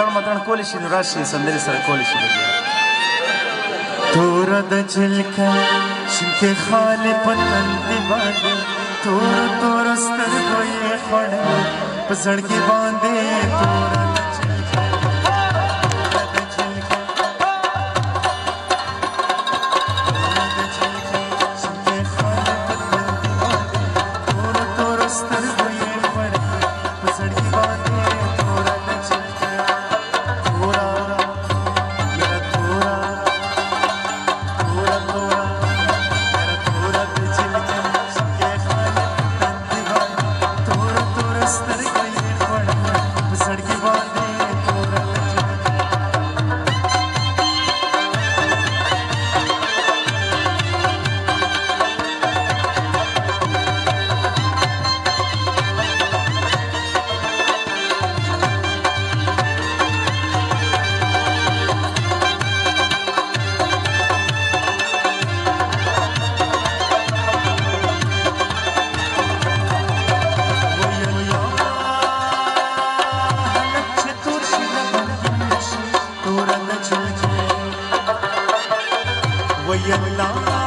اتڼ متڼ کولی شي نو راشي سندرې سره کولی شي توره د جلکه شینکې خالې په تندې باندې تور تور سترګو یې خوړې په زړګي باندې توره د جلکه شینکې خالې په تندې باندې تور تور سترګو یې خوړې په زړګي باندې توره د جلکه توره یاره توره ويا الله